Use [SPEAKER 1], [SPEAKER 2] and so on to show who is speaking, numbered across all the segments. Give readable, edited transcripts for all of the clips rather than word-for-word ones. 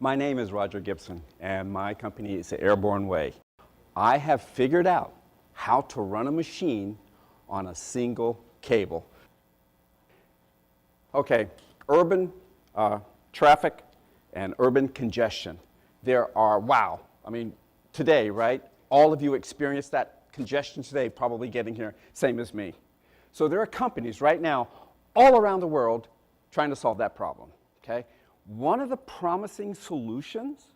[SPEAKER 1] My name is Rodger Gibson, and my company is Airbornway. I have figured out how to run a machine on a single cable. Okay, urban traffic and urban congestion. There are, wow, I mean, today, right? All of you experienced that congestion today, probably getting here, same as me. So there are companies right now all around the world trying to solve that problem, okay? One of the promising solutions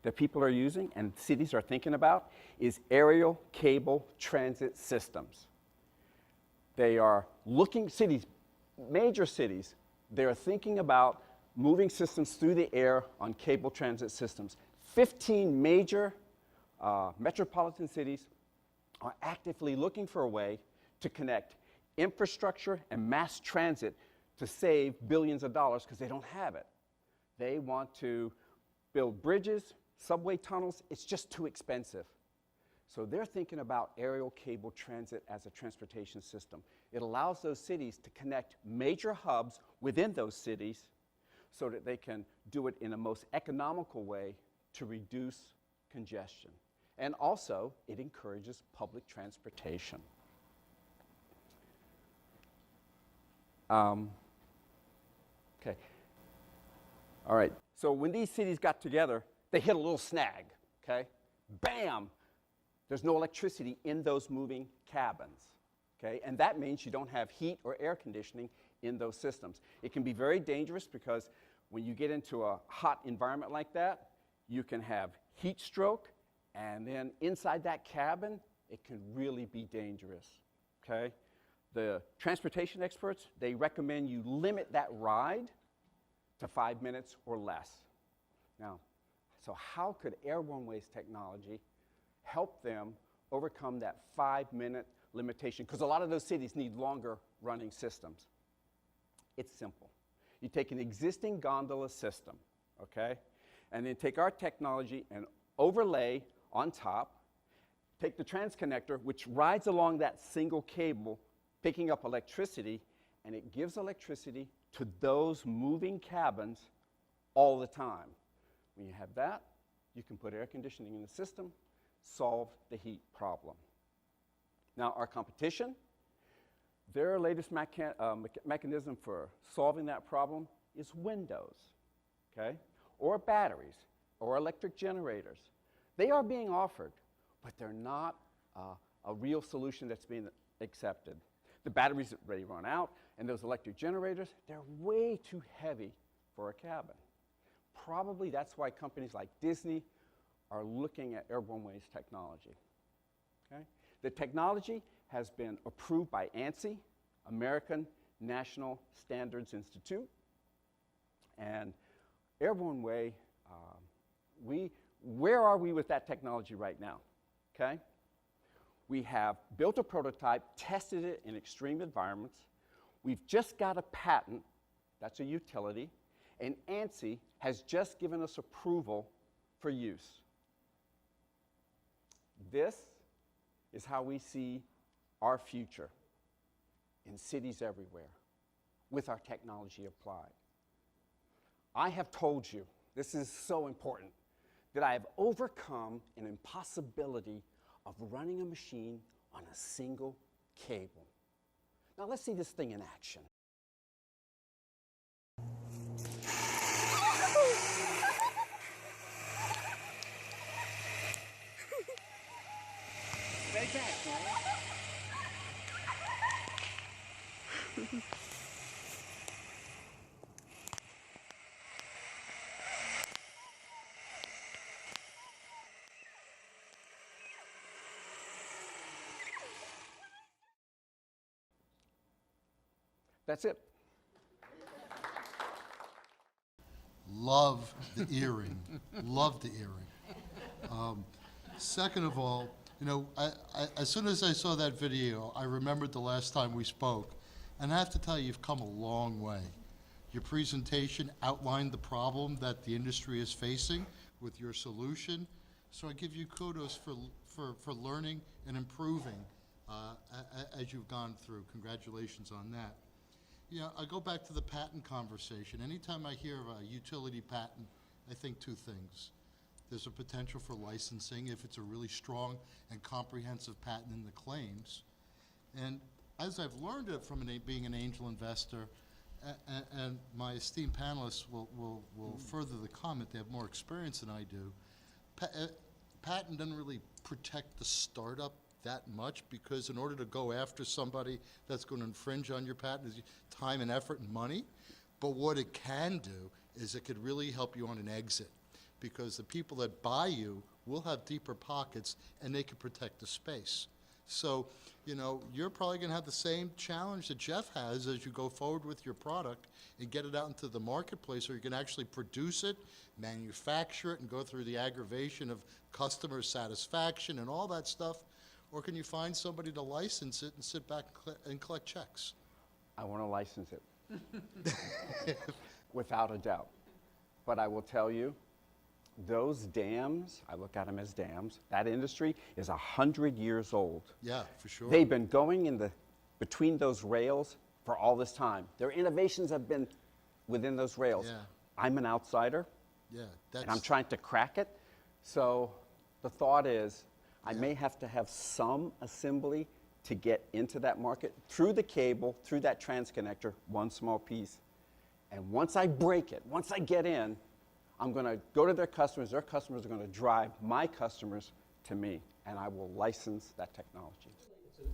[SPEAKER 1] that people are using and cities are thinking about is aerial cable transit systems. They are looking, cities, major cities, they're thinking about moving systems through the air on cable transit systems. 15 major metropolitan cities are actively looking for a way to connect infrastructure and mass transit to save billions of dollars because they don't have it. They want to build bridges, subway tunnels. It's just too expensive. So they're thinking about aerial cable transit as a transportation system. It allows those cities to connect major hubs within those cities so that they can do it in a most economical way to reduce congestion. And also, it encourages public transportation. Okay. All right. So when these cities got together, they hit a little snag, okay? Bam! There's no electricity in those moving cabins, okay? And that means you don't have heat or air conditioning in those systems. It can be very dangerous because when you get into a hot environment like that, you can have heat stroke, and then inside that cabin, it can really be dangerous, okay? The transportation experts, they recommend you limit that ride to 5 minutes or less. Now, so how could Airbornway's technology help them overcome that 5-minute limitation? Because a lot of those cities need longer running systems. It's simple. You take an existing gondola system, okay, and then take our technology and overlay on top, take the transconnector, which rides along that single cable, picking up electricity, and it gives electricity to those moving cabins all the time. When you have that, you can put air conditioning in the system, solve the heat problem. Now, our competition, their latest mechanism for solving that problem is windows, okay, or batteries, or electric generators. They are being offered, but they're not a real solution that's being accepted. The batteries already run out, and those electric generators, they're way too heavy for a cabin. Probably that's why companies like Disney are looking at Airbornway's technology, okay? The technology has been approved by ANSI, American National Standards Institute, and Airbornway, where are we with that technology right now, okay? We have built a prototype, tested it in extreme environments. We've just got a patent, that's a utility, and ANSI has just given us approval for use. This is how we see our future in cities everywhere with our technology applied. I have told you, this is so important, that I have overcome an impossibility of running a machine on a single cable. Now let's see this thing in action. Stay back, man. That's it.
[SPEAKER 2] Love the earring. Love the earring. Second of all, you know, as soon as I saw that video, I remembered the last time we spoke. And I have to tell you, you've come a long way. Your presentation outlined the problem that the industry is facing with your solution. So I give you kudos for learning and improving as you've gone through. Congratulations on that. Yeah, I go back to the patent conversation. Anytime I hear of a utility patent, I think two things. There's a potential for licensing if it's a really strong and comprehensive patent in the claims. And as I've learned it from being an angel investor, and my esteemed panelists will further the comment, they have more experience than I do, patent doesn't really protect the startup that much, because in order to go after somebody that's going to infringe on your patent is time and effort and money. But what it can do is it could really help you on an exit, because the people that buy you will have deeper pockets and they can protect the space. So, you know, you're probably going to have the same challenge that Jeff has as you go forward with your product and get it out into the marketplace, where you can actually produce it, manufacture it, and go through the aggravation of customer satisfaction and all that stuff. Or can you find somebody to license it and sit back and collect checks?
[SPEAKER 1] I want to license it, without a doubt. But I will tell you, those dams, I look at them as dams, that industry is 100 years old.
[SPEAKER 2] Yeah, for sure.
[SPEAKER 1] They've been going between those rails for all this time. Their innovations have been within those rails.
[SPEAKER 2] Yeah.
[SPEAKER 1] I'm an outsider,
[SPEAKER 2] Yeah,
[SPEAKER 1] and I'm trying to crack it. So the thought is, I may have to have some assembly to get into that market through the cable, through that transconnector, one small piece. And once I break it, once I get in, I'm going to go to their customers are going to drive my customers to me, and I will license that technology.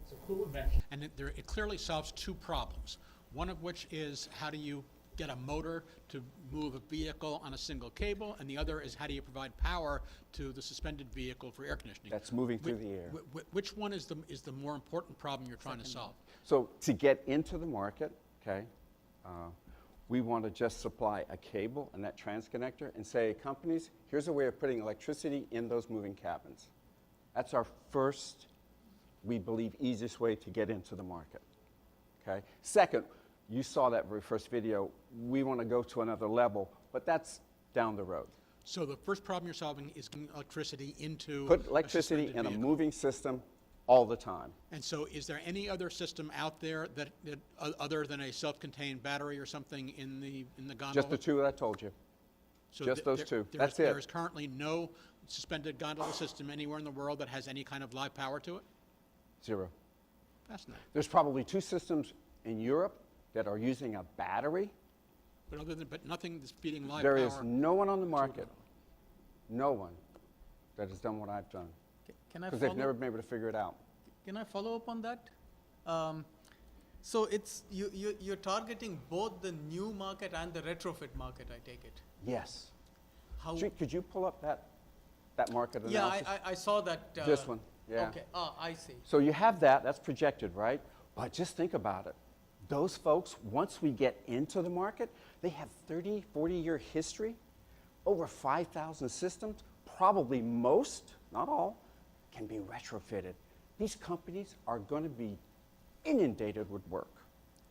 [SPEAKER 3] It's a cool invention. And it clearly solves two problems. One of which is, how do you get a motor to move a vehicle on a single cable, and the other is, how do you provide power to the suspended vehicle for air conditioning?
[SPEAKER 1] That's moving through the air.
[SPEAKER 3] Which one is the more important problem you're trying to solve?
[SPEAKER 1] So to get into the market, okay, we want to just supply a cable and that transconnector and say, companies, here's a way of putting electricity in those moving cabins. That's our first, we believe, easiest way to get into the market, okay? Second, you saw that very first video. We want to go to another level, but that's down the road.
[SPEAKER 3] So the first problem you're solving is getting electricity into
[SPEAKER 1] Put electricity
[SPEAKER 3] suspended
[SPEAKER 1] in a
[SPEAKER 3] vehicle.
[SPEAKER 1] moving system all the time.
[SPEAKER 3] And so is there any other system out there that other than a self-contained battery or something in the gondola?
[SPEAKER 1] Just the two that I told you.
[SPEAKER 3] So
[SPEAKER 1] just those two. That's it.
[SPEAKER 3] There is currently no suspended gondola system anywhere in the world that has any kind of live power to it?
[SPEAKER 1] Zero.
[SPEAKER 3] Fascinating.
[SPEAKER 1] There's probably two systems in Europe that are using a battery.
[SPEAKER 3] But nothing that's feeding live
[SPEAKER 1] There
[SPEAKER 3] power.
[SPEAKER 1] is no one on the market, no one, that has done what I've done.
[SPEAKER 4] Can I
[SPEAKER 1] Because they've
[SPEAKER 4] follow?
[SPEAKER 1] never been able to figure it out.
[SPEAKER 4] Can I follow up on that? So it's you're targeting both the new market and the retrofit market, I take it.
[SPEAKER 1] Yes.
[SPEAKER 4] How?
[SPEAKER 1] Could you pull up that market
[SPEAKER 4] Yeah,
[SPEAKER 1] analysis?
[SPEAKER 4] I saw that.
[SPEAKER 1] This one, yeah.
[SPEAKER 4] Okay. I see.
[SPEAKER 1] So you have that's projected, right? But just think about it. Those folks, once we get into the market, they have 30, 40-year history, over 5,000 systems, probably most, not all, can be retrofitted. These companies are going to be inundated with work.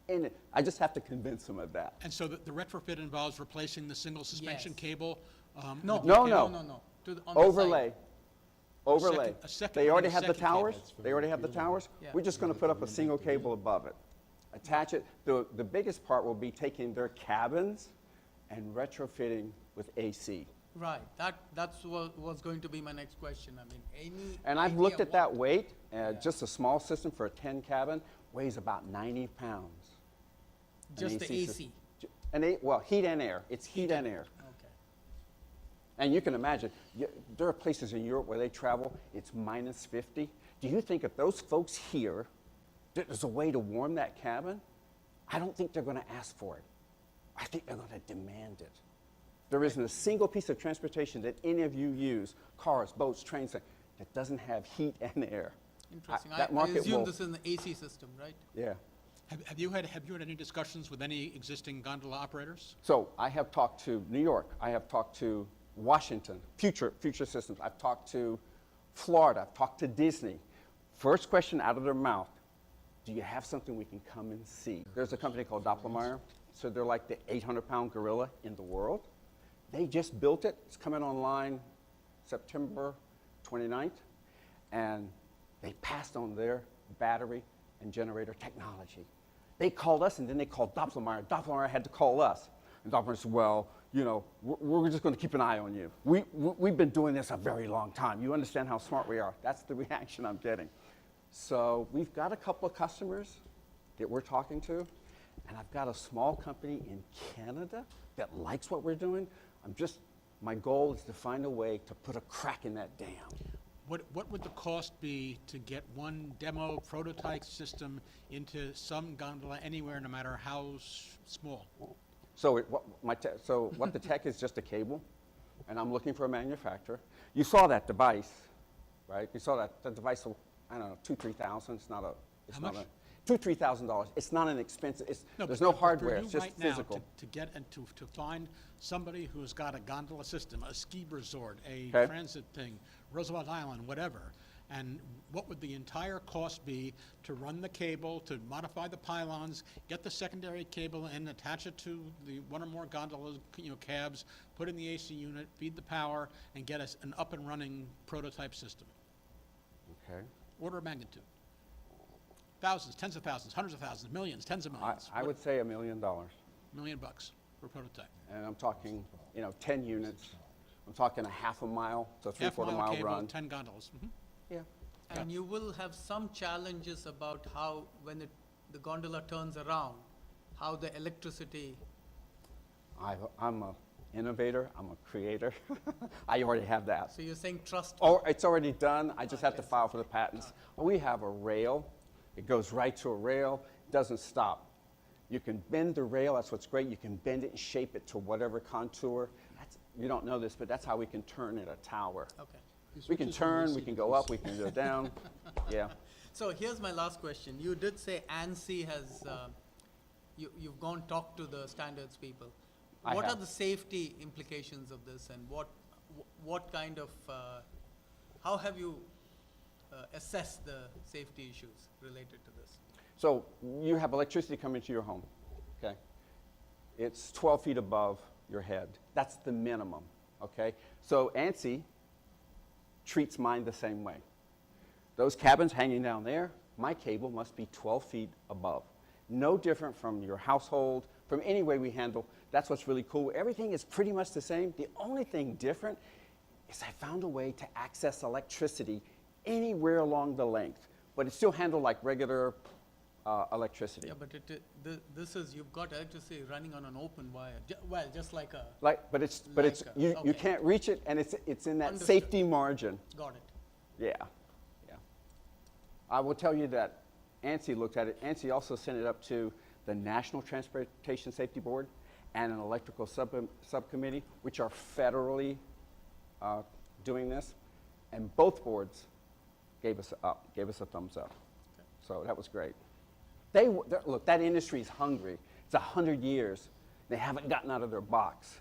[SPEAKER 1] And I just have to convince them of that.
[SPEAKER 3] And so the retrofit involves replacing the single suspension
[SPEAKER 4] Yes.
[SPEAKER 3] cable?
[SPEAKER 4] No,
[SPEAKER 3] with
[SPEAKER 1] No,
[SPEAKER 3] the
[SPEAKER 1] no.
[SPEAKER 3] cable?
[SPEAKER 4] No. On the
[SPEAKER 1] Overlay.
[SPEAKER 4] side.
[SPEAKER 1] Overlay.
[SPEAKER 3] A second-
[SPEAKER 1] They already
[SPEAKER 3] a
[SPEAKER 1] have the
[SPEAKER 3] second cable.
[SPEAKER 1] towers. They already have the towers.
[SPEAKER 4] Yeah.
[SPEAKER 1] We're just going to put up a single cable above it. Attach it. The biggest part will be taking their cabins and retrofitting with AC.
[SPEAKER 4] Right. That's what was going to be my next question. I mean, any.
[SPEAKER 1] And I've
[SPEAKER 4] idea
[SPEAKER 1] looked at that
[SPEAKER 4] what-
[SPEAKER 1] weight. Just a small system for a 10 cabin weighs about 90 pounds. An
[SPEAKER 4] Just the
[SPEAKER 1] system.
[SPEAKER 4] AC.
[SPEAKER 1] Well, heat and air. It's heat and air.
[SPEAKER 4] Okay.
[SPEAKER 1] And you can imagine, there are places in Europe where they travel, it's minus 50. Do you think if those folks here, there's a way to warm that cabin? I don't think they're going to ask for it. I think they're going to demand it. There isn't a single piece of transportation that any of you use, cars, boats, trains, that doesn't have heat and air.
[SPEAKER 4] Interesting.
[SPEAKER 1] That
[SPEAKER 4] I
[SPEAKER 1] market
[SPEAKER 4] assume
[SPEAKER 1] will-
[SPEAKER 4] this is an AC system, right?
[SPEAKER 1] Yeah.
[SPEAKER 3] Have you had any discussions with any existing gondola operators?
[SPEAKER 1] So I have talked to New York. I have talked to Washington, Future Systems. I've talked to Florida. I've talked to Disney. First question out of their mouth, do you have something we can come and see? There's a company called Doppelmayr. So they're like the 800-pound gorilla in the world. They just built it. It's coming online September 29th. And they passed on their battery and generator technology. They called us, and then they called Doppelmayr. Doppelmayr had to call us. And the operator said, well, you know, we're just going to keep an eye on you. We've been doing this a very long time. You understand how smart we are. That's the reaction I'm getting. So we've got a couple of customers that we're talking to, and I've got a small company in Canada that likes what we're doing. My goal is to find a way to put a crack in that dam.
[SPEAKER 3] What would the cost be to get one demo prototype system into some gondola anywhere, no matter how small?
[SPEAKER 1] So what the tech is just a cable, and I'm looking for a manufacturer. You saw that device, right? You saw that device. I don't know, $2,000-3,000. It's not a. It's
[SPEAKER 3] How
[SPEAKER 1] not
[SPEAKER 3] much?
[SPEAKER 1] $2,000-3,000. It's not an expensive. There's no
[SPEAKER 3] but
[SPEAKER 1] hardware.
[SPEAKER 3] For
[SPEAKER 1] It's
[SPEAKER 3] you
[SPEAKER 1] just
[SPEAKER 3] right now,
[SPEAKER 1] physical.
[SPEAKER 3] to get and to find somebody who's got a gondola system, a ski resort, a
[SPEAKER 1] Okay.
[SPEAKER 3] transit thing, Roosevelt Island, whatever, and what would the entire cost be to run the cable, to modify the pylons, get the secondary cable and attach it to the one or more gondolas, cabs, put in the AC unit, feed the power, and get us an up and running prototype system?
[SPEAKER 1] Okay.
[SPEAKER 3] Order of magnitude. Thousands, tens of thousands, hundreds of thousands, millions, tens of millions.
[SPEAKER 1] I would say $1 million,
[SPEAKER 3] $1 million for a prototype.
[SPEAKER 1] and I'm talking, 10 units. I'm talking a half a mile to a
[SPEAKER 3] Half-mile
[SPEAKER 1] three-quarter mile
[SPEAKER 3] cable,
[SPEAKER 1] run.
[SPEAKER 3] 10 gondolas. Mhm.
[SPEAKER 1] Yeah.
[SPEAKER 4] And you will have some challenges about how, when the gondola turns around, how the electricity.
[SPEAKER 1] I'm an innovator. I'm a creator. I already have that.
[SPEAKER 4] So you're saying trust.
[SPEAKER 1] Oh, it's already done. I just have to file for the patents. We have a rail. It goes right to a rail. It doesn't stop. You can bend the rail. That's what's great. You can bend it and shape it to whatever contour. You don't know this, but that's how we can turn it a tower.
[SPEAKER 4] Okay.
[SPEAKER 1] We can turn, we can go up, we can go down. Yeah.
[SPEAKER 4] So here's my last question. You did say ANSI has, you've gone talk to the standards people.
[SPEAKER 1] I
[SPEAKER 4] What are
[SPEAKER 1] have.
[SPEAKER 4] the safety implications of this, and what kind of, how have you assessed the safety issues related to this?
[SPEAKER 1] So you have electricity coming to your home, okay? It's 12 feet above your head. That's the minimum, okay? So ANSI treats mine the same way. Those cabins hanging down there, my cable must be 12 feet above. No different from your household, from any way we handle. That's what's really cool. Everything is pretty much the same. The only thing different is I found a way to access electricity anywhere along the length, but it's still handled like regular electricity.
[SPEAKER 4] Yeah, but this is, you've got electricity running on an open wire, just like a,
[SPEAKER 1] But it's you
[SPEAKER 4] okay.
[SPEAKER 1] can't reach it, and it's in that
[SPEAKER 4] Understood.
[SPEAKER 1] safety margin.
[SPEAKER 4] got it.
[SPEAKER 1] Yeah. I will tell you that ANSI looked at it. ANSI also sent it up to the National Transportation Safety Board and an electrical subcommittee, which are federally doing this, and both boards gave us a thumbs up. So that was great. Look, that industry is hungry. It's 100 years. They haven't gotten out of their box.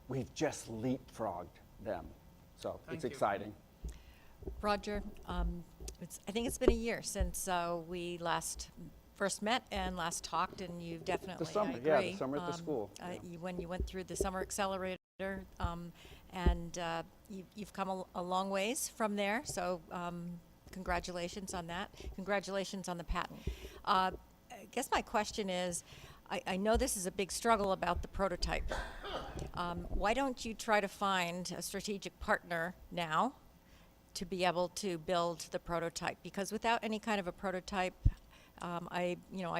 [SPEAKER 1] We've just leapfrogged them. So
[SPEAKER 4] Thank
[SPEAKER 1] it's
[SPEAKER 4] you.
[SPEAKER 1] exciting.
[SPEAKER 5] Rodger, I think it's been a year since we first met and last talked, and you definitely,
[SPEAKER 1] summer,
[SPEAKER 5] I
[SPEAKER 1] yeah, the
[SPEAKER 5] agree.
[SPEAKER 1] summer at the school, yeah.
[SPEAKER 5] When you went through the summer accelerator, and you've come a long ways from there, so congratulations on that. Congratulations on the patent. I guess my question is, I know this is a big struggle about the prototype. Why don't you try to find a strategic partner now to be able to build the prototype? Because without any kind of a prototype, I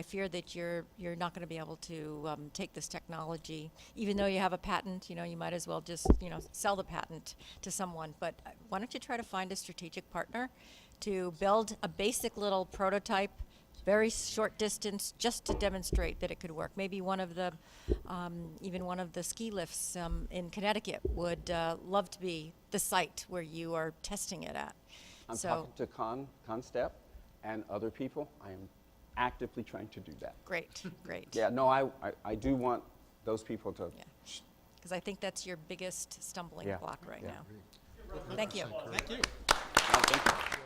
[SPEAKER 5] fear that you're not going to be able to take this technology, even though you have a patent. You might as well just sell the patent to someone. But why don't you try to find a strategic partner to build a basic little prototype, very short distance, just to demonstrate that it could work. Maybe even one of the ski lifts in Connecticut would love to be the site where you are testing it at.
[SPEAKER 1] I'm talking to Constep and other people. I am actively trying to do that.
[SPEAKER 5] Great, great.
[SPEAKER 1] Yeah, no, I do want those people to.
[SPEAKER 5] Yeah. Because I think that's your biggest stumbling
[SPEAKER 1] Yeah,
[SPEAKER 5] block right
[SPEAKER 1] yeah.
[SPEAKER 5] now. Thank you.
[SPEAKER 3] Thank you.
[SPEAKER 1] No, thank you.